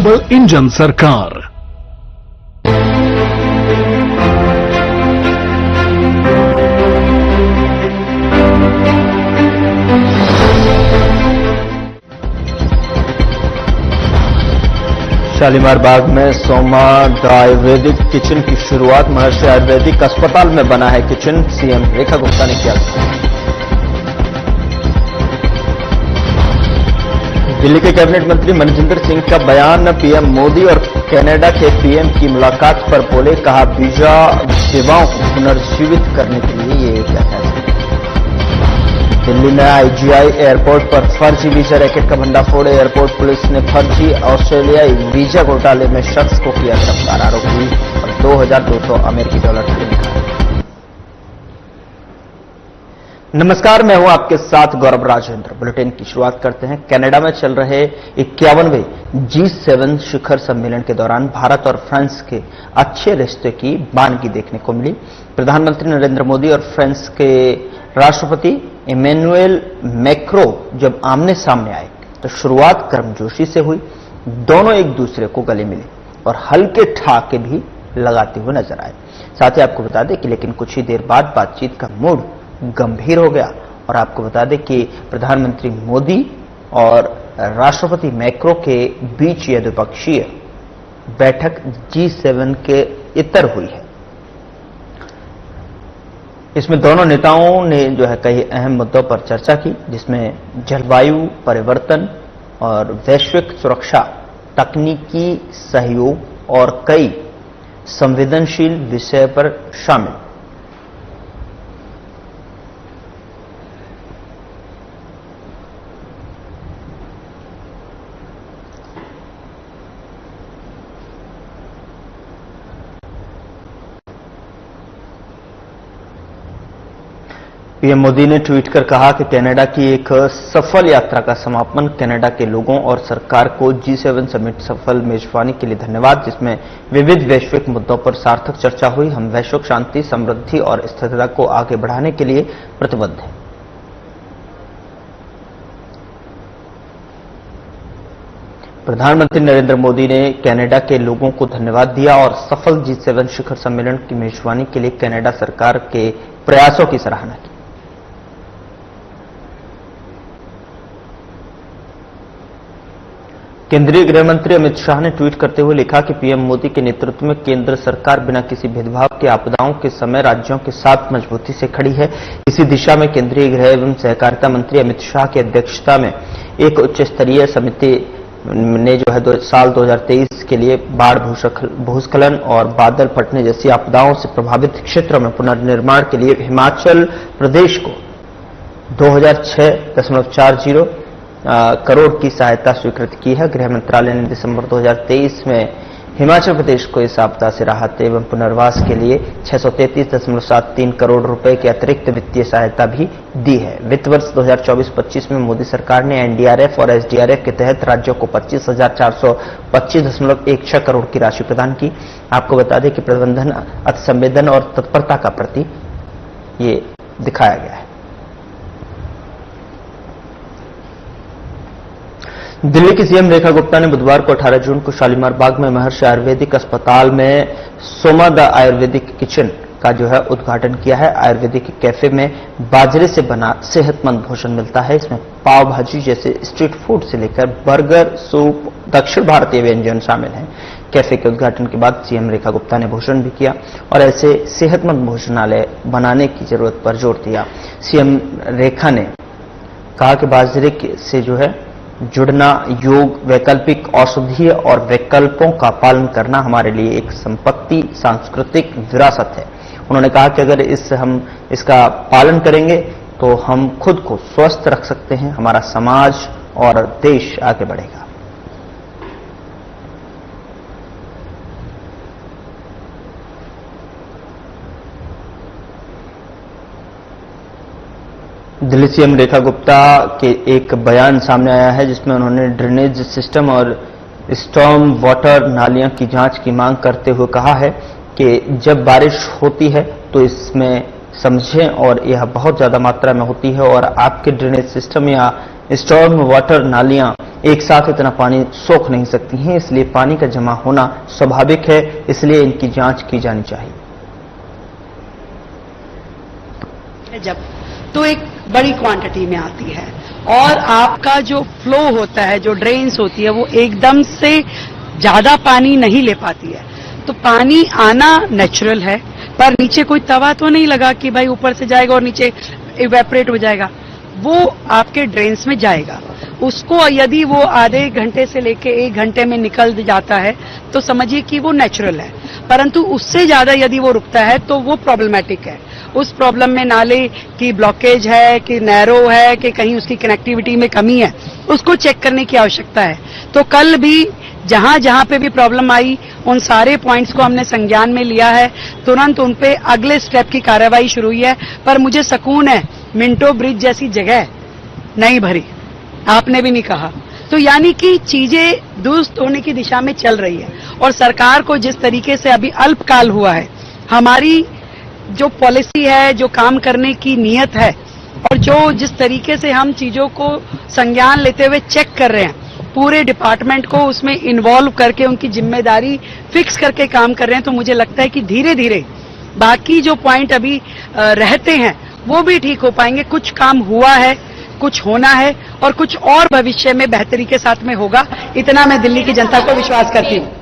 Engine सरकार। शालीमार बाग में Soma the Ayurvedic kitchen की शुरुआत। महर्षि आयुर्वेदिक अस्पताल में बना है किचन, सीएम रेखा गुप्ता ने किया। दिल्ली के कैबिनेट मंत्री मनजिंदर सिंह का बयान। पीएम मोदी और कनाडा के पीएम की मुलाकात पर बोले, कहा वीजा सेवाओं को पुनर्जीवित करने के लिए ये एक है। दिल्ली में आईजीआई एयरपोर्ट पर फर्जी वीजा रैकेट का भंडाफोड़। एयरपोर्ट पुलिस ने फर्जी ऑस्ट्रेलियाई वीजा घोटाले में शख्स को किया गिरफ्तार। आरोपी और $2,200 अमेरिकी ठगी निकाला। नमस्कार, मैं हूं आपके साथ गौरव राजेंद्र। बुलेटिन की शुरुआत करते हैं। कनाडा में चल रहे 51वें G7 शिखर सम्मेलन के दौरान भारत और फ्रांस के अच्छे रिश्ते की बानगी देखने को मिली। प्रधानमंत्री नरेंद्र मोदी और फ्रांस के राष्ट्रपति इमैनुएल मैक्रो जब आमने सामने आए तो शुरुआत गर्मजोशी से हुई। दोनों एक दूसरे को गले मिले और हल्के ठहाके भी लगाते हुए नजर आए। साथ ही आपको बता दें कि लेकिन कुछ ही देर बाद बातचीत का मूड गंभीर हो गया और आपको बता दें कि प्रधानमंत्री मोदी और राष्ट्रपति मैक्रो के बीच यह द्विपक्षीय बैठक G7 के इतर हुई है। इसमें दोनों नेताओं ने जो है कई अहम मुद्दों पर चर्चा की, जिसमें जलवायु परिवर्तन और वैश्विक सुरक्षा, तकनीकी सहयोग और कई संवेदनशील विषय पर शामिल। पीएम मोदी ने ट्वीट कर कहा कि कनाडा की एक सफल यात्रा का समापन। कनाडा के लोगों और सरकार को G7 समिट सफल मेजबानी के लिए धन्यवाद, जिसमें विविध वैश्विक मुद्दों पर सार्थक चर्चा हुई। हम वैश्विक शांति, समृद्धि और स्थिरता को आगे बढ़ाने के लिए प्रतिबद्ध हैं। प्रधानमंत्री नरेंद्र मोदी ने कनाडा के लोगों को धन्यवाद दिया और सफल G7 शिखर सम्मेलन की मेजबानी के लिए कनाडा सरकार के प्रयासों की सराहना की। केंद्रीय गृह मंत्री अमित शाह ने ट्वीट करते हुए लिखा कि पीएम मोदी के नेतृत्व में केंद्र सरकार बिना किसी भेदभाव के आपदाओं के समय राज्यों के साथ मजबूती से खड़ी है। इसी दिशा में केंद्रीय गृह एवं सहकारिता मंत्री अमित शाह की अध्यक्षता में एक उच्च स्तरीय समिति ने जो है साल 2023 के लिए बाढ़, भूस्खलन और बादल फटने जैसी आपदाओं से प्रभावित क्षेत्रों में पुनर्निर्माण के लिए हिमाचल प्रदेश को 2006.40 करोड़ की सहायता स्वीकृत की है। गृह मंत्रालय ने दिसंबर 2023 में हिमाचल प्रदेश को इस आपदा से राहत एवं पुनर्वास के लिए 633.73 करोड़ रुपए की अतिरिक्त वित्तीय सहायता भी दी है। वित्त वर्ष 2024-25 में मोदी सरकार ने एनडीआरएफ और एसडीआरएफ के तहत राज्यों को 25,425.16 करोड़ की राशि प्रदान की। आपको बता दें कि प्रबंधन, अतिसंवेदन और तत्परता का प्रति ये दिखाया गया है। दिल्ली की सीएम रेखा गुप्ता ने बुधवार को 18 जून को शालीमार बाग में महर्षि आयुर्वेदिक अस्पताल में सोमा द आयुर्वेदिक किचन का जो है उद्घाटन किया है। आयुर्वेदिक कैफे में बाजरे से बना सेहतमंद भोजन मिलता है। इसमें पाव भाजी जैसे स्ट्रीट फूड से लेकर बर्गर, सूप, दक्षिण भारतीय व्यंजन शामिल हैं। कैफे के उद्घाटन के बाद सीएम रेखा गुप्ता ने भोजन भी किया और ऐसे सेहतमंद भोजनालय बनाने की जरूरत पर जोर दिया। सीएम रेखा ने कहा कि बाजरे से जो है जुड़ना, योग, वैकल्पिक औषधीय और विकल्पों का पालन करना हमारे लिए एक संपत्ति, सांस्कृतिक विरासत है। उन्होंने कहा कि अगर हम इसका पालन करेंगे तो हम खुद को स्वस्थ रख सकते हैं, हमारा समाज और देश आगे बढ़ेगा। दिल्ली सीएम रेखा गुप्ता के एक बयान सामने आया है, जिसमें उन्होंने ड्रेनेज सिस्टम और स्टॉर्म वाटर नालियां की जांच की मांग करते हुए कहा है कि जब बारिश होती है तो इसमें समझें और यह बहुत ज्यादा मात्रा में होती है और आपके ड्रेनेज सिस्टम या स्टॉर्म वाटर नालियां एक साथ इतना पानी सोख नहीं सकती हैं, इसलिए पानी का जमा होना स्वाभाविक है, इसलिए इनकी जांच की जानी चाहिए। जब तो एक बड़ी क्वांटिटी में आती है और आपका जो फ्लो होता है, जो ड्रेन्स होती है, वो एकदम से ज्यादा पानी नहीं ले पाती है। तो पानी आना नेचुरल है, पर नीचे कोई तवा तो नहीं लगा कि भाई ऊपर से जाएगा और नीचे इवेपोरेट हो जाएगा। वो आपके ड्रेन्स में जाएगा। उसको यदि वो आधे घंटे से लेके 1 घंटे में निकल जाता है तो समझिए कि वो नेचुरल है, परंतु उससे ज्यादा यदि वो रुकता है तो वो प्रॉब्लमैटिक है। उस प्रॉब्लम में नाले की ब्लॉकेज है कि नैरो है कि कहीं उसकी कनेक्टिविटी में कमी है, उसको चेक करने की आवश्यकता है। तो कल भी जहां जहां पे भी प्रॉब्लम आई, उन सारे पॉइंट्स को हमने संज्ञान में लिया है, तुरंत उन पे अगले स्टेप की कार्रवाई शुरू हुई है। पर मुझे सुकून है, मिंटो ब्रिज जैसी जगह नहीं भरी, आपने भी नहीं कहा। तो यानी कि चीजें दुरुस्त होने की दिशा में चल रही है और सरकार को जिस तरीके से अभी अल्पकाल हुआ है, हमारी जो पॉलिसी है, जो काम करने की नीयत है और जो जिस तरीके से हम चीजों को संज्ञान लेते हुए चेक कर रहे हैं, पूरे डिपार्टमेंट को उसमें इन्वॉल्व करके उनकी जिम्मेदारी फिक्स करके काम कर रहे हैं, तो मुझे लगता है कि धीरे धीरे बाकी जो पॉइंट अभी रहते हैं वो भी ठीक हो पाएंगे। कुछ काम हुआ है, कुछ होना है और कुछ और भविष्य में बेहतरी के साथ में होगा, इतना मैं दिल्ली की जनता को विश्वास करती हूँ।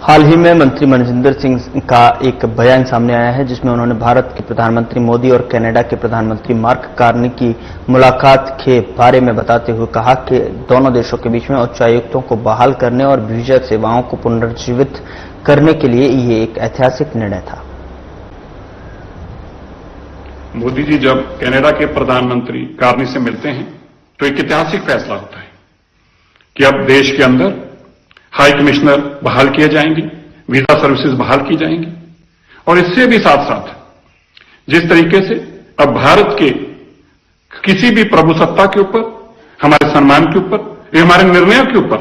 हाल ही में मंत्री मनजिंदर सिंह का एक बयान सामने आया है, जिसमें उन्होंने भारत के प्रधानमंत्री मोदी और कनाडा के प्रधानमंत्री मार्क कार्नी की मुलाकात के बारे में बताते हुए कहा कि दोनों देशों के बीच में उच्चायुक्तों को बहाल करने और वीजा सेवाओं को पुनर्जीवित करने के लिए ये एक ऐतिहासिक निर्णय था। मोदी जी जब कनाडा के प्रधानमंत्री कार्नी से मिलते हैं तो एक ऐतिहासिक फैसला होता है कि अब देश के अंदर हाई कमिश्नर बहाल किए जाएंगे, वीजा सर्विसेज बहाल की जाएंगी और इससे भी साथ साथ जिस तरीके से अब भारत के किसी भी प्रभुसत्ता के ऊपर, हमारे सम्मान के ऊपर, हमारे निर्णयों के ऊपर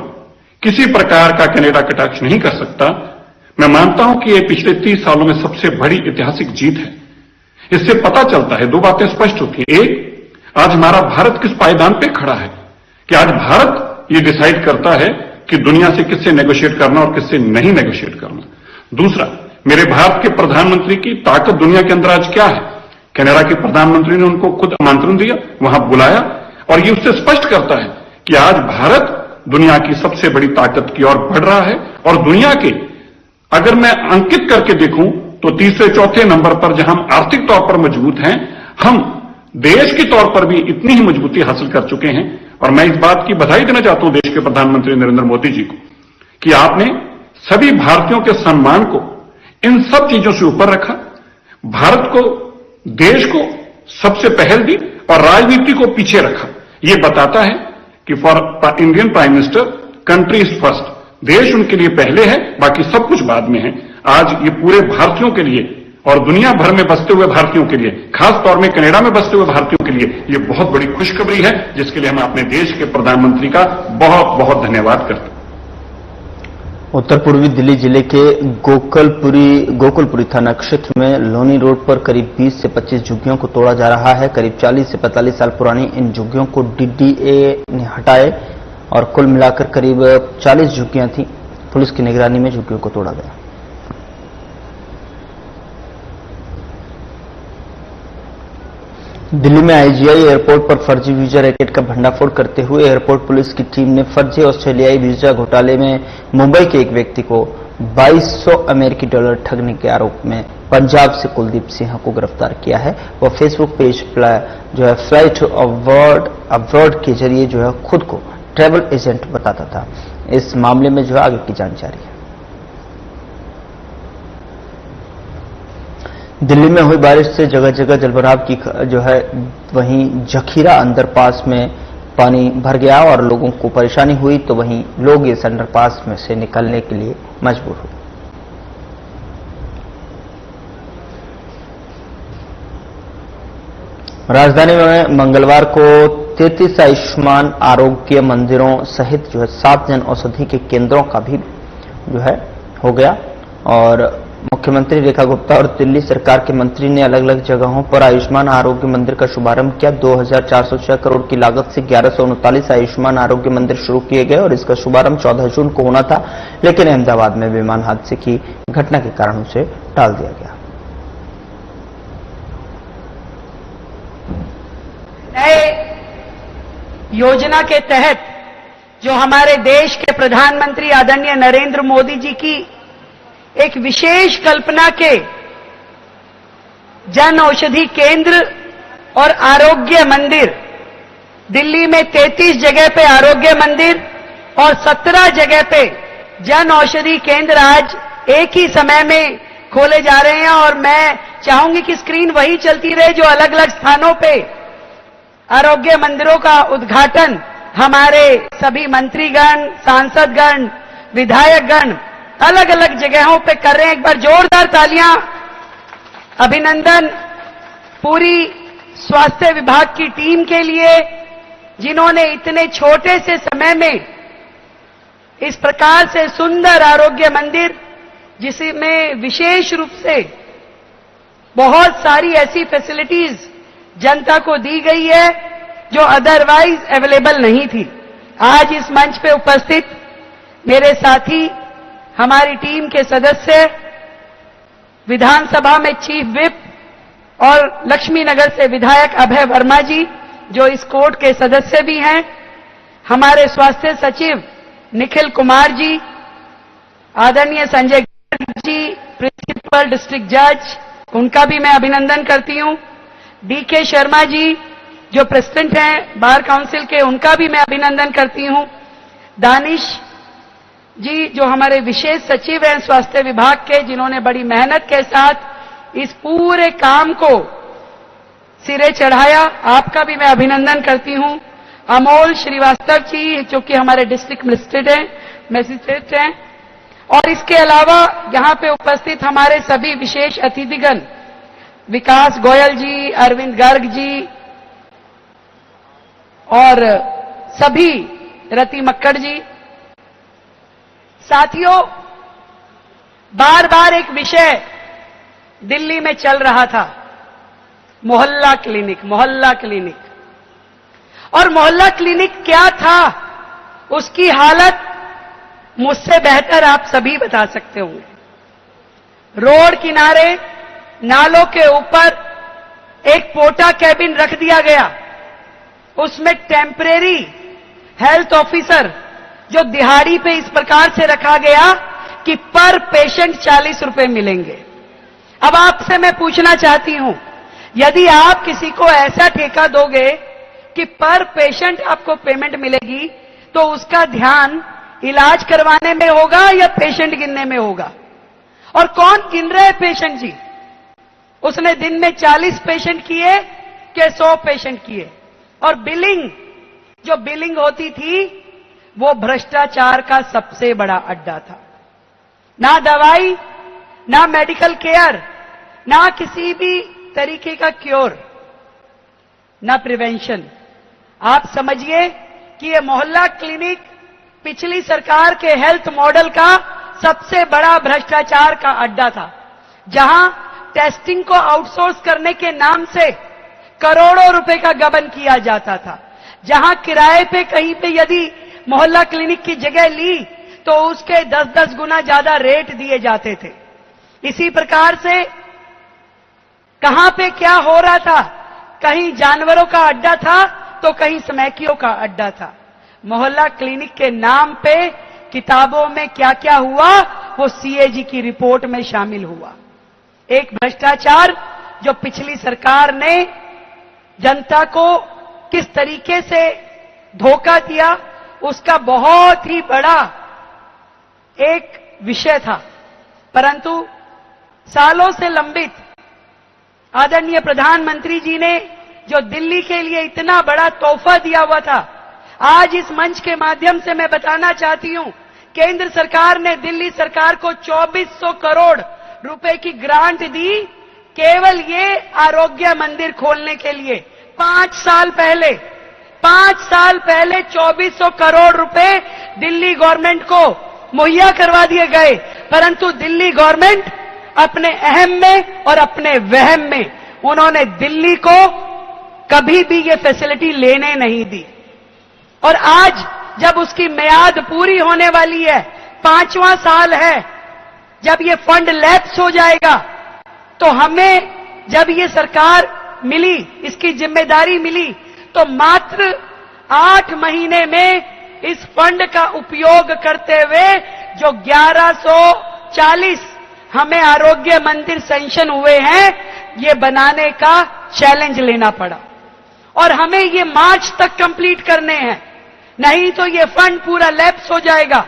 किसी प्रकार का कनाडा कटाक्ष नहीं कर सकता, मैं मानता हूं कि यह पिछले 30 सालों में सबसे बड़ी ऐतिहासिक जीत है। इससे पता चलता है, 2 बातें स्पष्ट होती हैं। एक, आज हमारा भारत किस पायदान पे खड़ा है कि आज भारत ये डिसाइड करता है कि दुनिया से किससे नेगोशिएट करना और किससे नहीं नेगोशिएट करना। दूसरा, मेरे भारत के प्रधानमंत्री की ताकत दुनिया के अंदर आज क्या है। कनाडा के प्रधानमंत्री ने उनको खुद आमंत्रण दिया, वहां बुलाया और ये उससे स्पष्ट करता है कि आज भारत दुनिया की सबसे बड़ी ताकत की ओर बढ़ रहा है और दुनिया के, अगर मैं अंकित करके देखूं तो तीसरे चौथे नंबर पर जहां हम आर्थिक तौर पर मजबूत हैं, हम देश के तौर पर भी इतनी ही मजबूती हासिल कर चुके हैं। और मैं इस बात की बधाई देना चाहता हूं देश के प्रधानमंत्री नरेंद्र मोदी जी को कि आपने सभी भारतीयों के सम्मान को इन सब चीजों से ऊपर रखा, भारत को, देश को सबसे पहल दी और राजनीति को पीछे रखा। यह बताता है कि for Indian prime minister country is first, देश उनके लिए पहले है, बाकी सब कुछ बाद में है। आज ये पूरे भारतीयों के लिए और दुनिया भर में बसते हुए भारतीयों के लिए, खास तौर में कनाडा में बसते हुए भारतीयों के लिए ये बहुत बड़ी खुशखबरी है, जिसके लिए हम अपने देश के प्रधानमंत्री का बहुत बहुत धन्यवाद करते हैं। उत्तर पूर्वी दिल्ली जिले के गोकुलपुरी थाना क्षेत्र में लोनी रोड पर करीब 20 से 25 झुग्गियों को तोड़ा जा रहा है। करीब 40 से 45 साल पुरानी इन झुग्गियों को डीडीए ने हटाए और कुल मिलाकर करीब 40 झुग्गियां थीं। पुलिस की निगरानी में झुग्गियों को तोड़ा गया। दिल्ली में आईजीआई एयरपोर्ट पर फर्जी वीजा रैकेट का भंडाफोड़ करते हुए एयरपोर्ट पुलिस की टीम ने फर्जी ऑस्ट्रेलियाई वीजा घोटाले में मुंबई के एक व्यक्ति को $2200 अमेरिकी ठगने के आरोप में पंजाब से कुलदीप सिंह को गिरफ्तार किया है। वह फेसबुक पेज जो है फ्लाइट अब्रॉड के जरिए जो है खुद को ट्रैवल एजेंट बताता था। इस मामले में जो है आगे की जांच जारी है। दिल्ली में हुई बारिश से जगह जगह जलभराव की जो है, वहीं जखीरा अंडरपास में पानी भर गया और लोगों को परेशानी हुई, तो वहीं लोग इस अंडरपास में से निकलने के लिए मजबूर हुए। राजधानी में मंगलवार को 33 आयुष्मान आरोग्य मंदिरों सहित जो है 7 जन औषधि के केंद्रों का भी जो है हो गया और मुख्यमंत्री रेखा गुप्ता और दिल्ली सरकार के मंत्री ने अलग अलग जगहों पर आयुष्मान आरोग्य मंदिर का शुभारंभ किया। 2406 करोड़ की लागत से 1139 आयुष्मान आरोग्य मंदिर शुरू किए गए और इसका शुभारंभ 14 जून को होना था, लेकिन अहमदाबाद में विमान हादसे की घटना के कारण उसे टाल दिया गया। नए योजना के तहत जो हमारे देश के प्रधानमंत्री आदरणीय नरेंद्र मोदी जी की एक विशेष कल्पना के जन औषधि केंद्र और आरोग्य मंदिर, दिल्ली में 33 जगह पे आरोग्य मंदिर और 17 जगह पे जन औषधि केंद्र आज एक ही समय में खोले जा रहे हैं। और मैं चाहूंगी कि स्क्रीन वही चलती रहे जो अलग अलग स्थानों पे आरोग्य मंदिरों का उद्घाटन हमारे सभी मंत्रीगण, सांसदगण, विधायकगण अलग अलग जगहों पे कर रहे हैं। एक बार जोरदार तालियां, अभिनंदन पूरी स्वास्थ्य विभाग की टीम के लिए, जिन्होंने इतने छोटे से समय में इस प्रकार से सुंदर आरोग्य मंदिर, जिसमें विशेष रूप से बहुत सारी ऐसी फैसिलिटीज जनता को दी गई है जो अदरवाइज अवेलेबल नहीं थी। आज इस मंच पे उपस्थित मेरे साथी, हमारी टीम के सदस्य, विधानसभा में चीफ विप और लक्ष्मी नगर से विधायक अभय वर्मा जी जो इस कोर्ट के सदस्य भी हैं, हमारे स्वास्थ्य सचिव निखिल कुमार जी, आदरणीय संजय गर्ग जी प्रिंसिपल डिस्ट्रिक्ट जज, उनका भी मैं अभिनंदन करती हूं। डीके शर्मा जी जो प्रेसिडेंट हैं बार काउंसिल के, उनका भी मैं अभिनंदन करती हूं। दानिश जी जो हमारे विशेष सचिव हैं स्वास्थ्य विभाग के, जिन्होंने बड़ी मेहनत के साथ इस पूरे काम को सिरे चढ़ाया, आपका भी मैं अभिनंदन करती हूं। अमोल श्रीवास्तव जी जो कि हमारे डिस्ट्रिक्ट मजिस्ट्रेट हैं, और इसके अलावा यहां पे उपस्थित हमारे सभी विशेष अतिथिगण, विकास गोयल जी, अरविंद गर्ग जी और सभी, रति मक्कड़ जी। साथियों, बार बार एक विषय दिल्ली में चल रहा था, मोहल्ला क्लिनिक, मोहल्ला क्लिनिक। और मोहल्ला क्लिनिक क्या था, उसकी हालत मुझसे बेहतर आप सभी बता सकते होंगे। रोड किनारे नालों के ऊपर एक पोटा कैबिन रख दिया गया, उसमें टेम्परेरी हेल्थ ऑफिसर जो दिहाड़ी पे इस प्रकार से रखा गया कि पर पेशेंट 40 रुपए मिलेंगे। अब आपसे मैं पूछना चाहती हूं, यदि आप किसी को ऐसा ठेका दोगे कि पर पेशेंट आपको पेमेंट मिलेगी, तो उसका ध्यान इलाज करवाने में होगा या पेशेंट गिनने में होगा? और कौन गिन रहे पेशेंट जी? उसने दिन में 40 पेशेंट किए कि 100 पेशेंट किए? और बिलिंग, जो बिलिंग होती थी वो भ्रष्टाचार का सबसे बड़ा अड्डा था। ना दवाई, ना मेडिकल केयर, ना किसी भी तरीके का क्योर, ना प्रिवेंशन। आप समझिए कि ये मोहल्ला क्लिनिक पिछली सरकार के हेल्थ मॉडल का सबसे बड़ा भ्रष्टाचार का अड्डा था, जहां टेस्टिंग को आउटसोर्स करने के नाम से करोड़ों रुपए का गबन किया जाता था, जहां किराए पे कहीं पे यदि मोहल्ला क्लिनिक की जगह ली तो उसके 10-10 गुना ज्यादा रेट दिए जाते थे। इसी प्रकार से कहां पे क्या हो रहा था, कहीं जानवरों का अड्डा था तो कहीं स्मैकियों का अड्डा था। मोहल्ला क्लिनिक के नाम पे किताबों में क्या क्या हुआ वो सीएजी की रिपोर्ट में शामिल हुआ। एक भ्रष्टाचार जो पिछली सरकार ने जनता को किस तरीके से धोखा दिया, उसका बहुत ही बड़ा एक विषय था। परंतु सालों से लंबित आदरणीय प्रधानमंत्री जी ने जो दिल्ली के लिए इतना बड़ा तोहफा दिया हुआ था, आज इस मंच के माध्यम से मैं बताना चाहती हूं, केंद्र सरकार ने दिल्ली सरकार को 2400 करोड़ रुपए की ग्रांट दी, केवल ये आरोग्य मंदिर खोलने के लिए। 5 साल पहले 2400 करोड़ रुपए दिल्ली गवर्नमेंट को मुहैया करवा दिए गए, परंतु दिल्ली गवर्नमेंट अपने अहम में और अपने वहम में उन्होंने दिल्ली को कभी भी ये फैसिलिटी लेने नहीं दी। और आज जब उसकी मियाद पूरी होने वाली है, 5वां साल है, जब ये फंड लैप्स हो जाएगा, तो हमें जब ये सरकार मिली, इसकी जिम्मेदारी मिली, तो मात्र 8 महीने में इस फंड का उपयोग करते हुए जो 1140 हमें आरोग्य मंदिर सैंक्शन हुए हैं, ये बनाने का चैलेंज लेना पड़ा और हमें ये मार्च तक कंप्लीट करने हैं, नहीं तो ये फंड पूरा लैप्स हो जाएगा।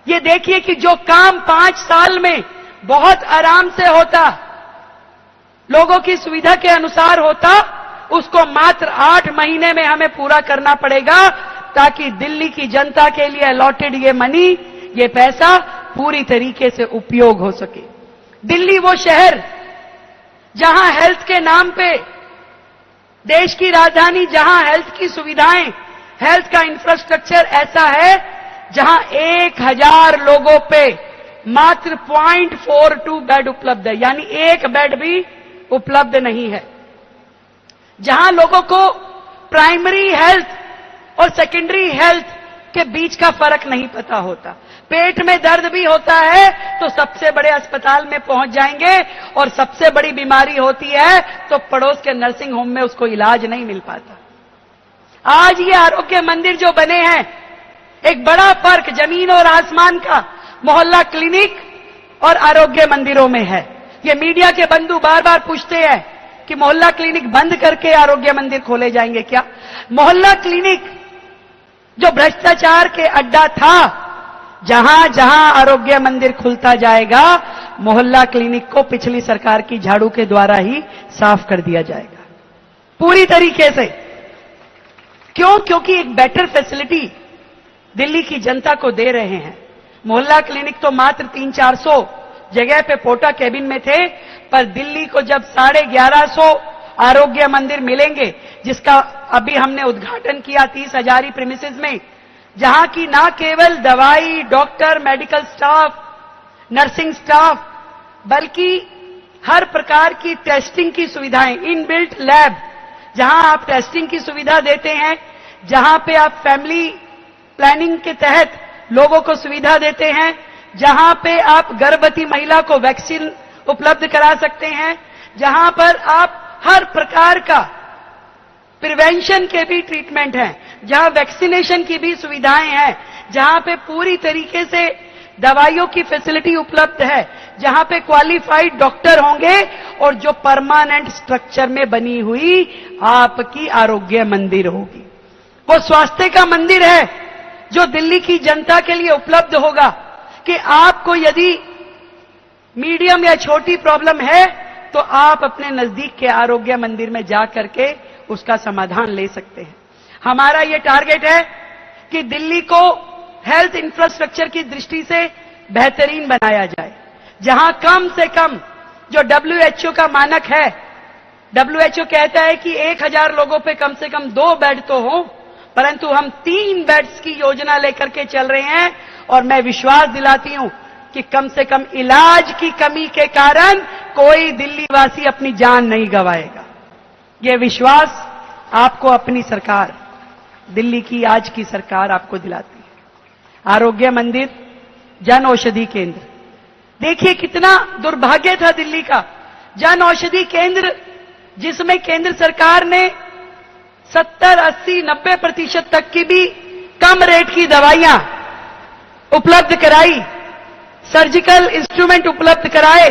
ये देखिए कि जो काम 5 साल में बहुत आराम से होता, लोगों की सुविधा के अनुसार होता, उसको मात्र 8 महीने में हमें पूरा करना पड़ेगा, ताकि दिल्ली की जनता के लिए अलॉटेड ये मनी, ये पैसा पूरी तरीके से उपयोग हो सके। दिल्ली वो शहर जहां हेल्थ के नाम पे, देश की राजधानी जहां हेल्थ की सुविधाएं, हेल्थ का इंफ्रास्ट्रक्चर ऐसा है जहां 1000 लोगों पे मात्र 0.42 बेड उपलब्ध है, यानी 1 बेड भी उपलब्ध नहीं है। जहां लोगों को प्राइमरी हेल्थ और सेकेंडरी हेल्थ के बीच का फर्क नहीं पता होता, पेट में दर्द भी होता है तो सबसे बड़े अस्पताल में पहुंच जाएंगे, और सबसे बड़ी बीमारी होती है तो पड़ोस के नर्सिंग होम में उसको इलाज नहीं मिल पाता। आज ये आरोग्य मंदिर जो बने हैं, एक बड़ा फर्क जमीन और आसमान का मोहल्ला क्लिनिक और आरोग्य मंदिरों में है। ये मीडिया के बंधु बार बार पूछते हैं कि मोहल्ला क्लिनिक बंद करके आरोग्य मंदिर खोले जाएंगे क्या? मोहल्ला क्लिनिक जो भ्रष्टाचार के अड्डा था, जहां जहां आरोग्य मंदिर खुलता जाएगा, मोहल्ला क्लिनिक को पिछली सरकार की झाड़ू के द्वारा ही साफ कर दिया जाएगा पूरी तरीके से। क्यों? क्योंकि एक बेटर फैसिलिटी दिल्ली की जनता को दे रहे हैं। मोहल्ला क्लिनिक तो मात्र 300-400 जगह पे पोटा कैबिन में थे, पर दिल्ली को जब 1150 आरोग्य मंदिर मिलेंगे, जिसका अभी हमने उद्घाटन किया 30 हजारी प्रीमिसेस में, जहां की ना केवल दवाई, doctor, medical staff, nursing staff, बल्कि हर प्रकार की टेस्टिंग की सुविधाएं, इनबिल्ट लैब, जहां आप टेस्टिंग की सुविधा देते हैं, जहां पे आप फैमिली प्लानिंग के तहत लोगों को सुविधा देते हैं, जहां पे आप गर्भवती महिला को वैक्सीन उपलब्ध करा सकते हैं, जहां पर आप हर प्रकार का प्रिवेंशन के भी ट्रीटमेंट हैं, जहां वैक्सीनेशन की भी सुविधाएं हैं, जहां पे पूरी तरीके से दवाइयों की फैसिलिटी उपलब्ध है, जहां पे क्वालिफाइड डॉक्टर होंगे, और जो परमानेंट स्ट्रक्चर में बनी हुई आपकी आरोग्य मंदिर होगी। वो स्वास्थ्य का मंदिर है जो दिल्ली की जनता के लिए उपलब्ध होगा कि आपको यदि मीडियम या छोटी प्रॉब्लम है तो आप अपने नजदीक के आरोग्य मंदिर में जा करके उसका समाधान ले सकते हैं। हमारा ये टारगेट है कि दिल्ली को हेल्थ इंफ्रास्ट्रक्चर की दृष्टि से बेहतरीन बनाया जाए, जहां कम से कम जो WHO का मानक है, WHO कहता है कि 1000 लोगों पे कम से कम 2 बेड तो हो, परंतु हम 3 बेड्स की योजना लेकर के चल रहे हैं, और मैं विश्वास दिलाती हूं कि कम से कम इलाज की कमी के कारण कोई दिल्ली वासी अपनी जान नहीं गंवाएगा। ये विश्वास आपको अपनी सरकार, दिल्ली की आज की सरकार आपको दिलाती है। आरोग्य मंदिर, जन औषधि केंद्र, देखिए कितना दुर्भाग्य था दिल्ली का। जन औषधि केंद्र जिसमें केंद्र सरकार ने 70, 80, 90% तक की भी कम रेट की दवाइयां उपलब्ध कराई, सर्जिकल इंस्ट्रूमेंट उपलब्ध कराए,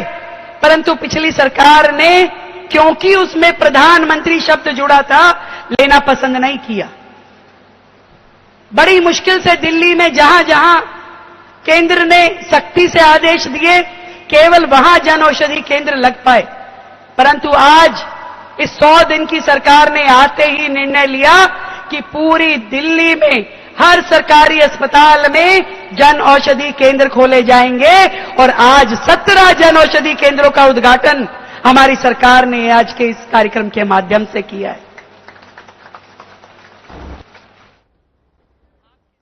परंतु पिछली सरकार ने, क्योंकि उसमें प्रधानमंत्री शब्द जुड़ा था, लेना पसंद नहीं किया। बड़ी मुश्किल से दिल्ली में जहां जहां केंद्र ने सख्ती से आदेश दिए, केवल वहां जन औषधि केंद्र लग पाए, परंतु आज इस 100 दिन की सरकार ने आते ही निर्णय लिया कि पूरी दिल्ली में हर सरकारी अस्पताल में जन औषधि केंद्र खोले जाएंगे, और आज 17 जन औषधि केंद्रों का उद्घाटन हमारी सरकार ने आज के इस कार्यक्रम के माध्यम से किया है।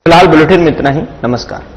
फिलहाल बुलेटिन में इतना ही। नमस्कार।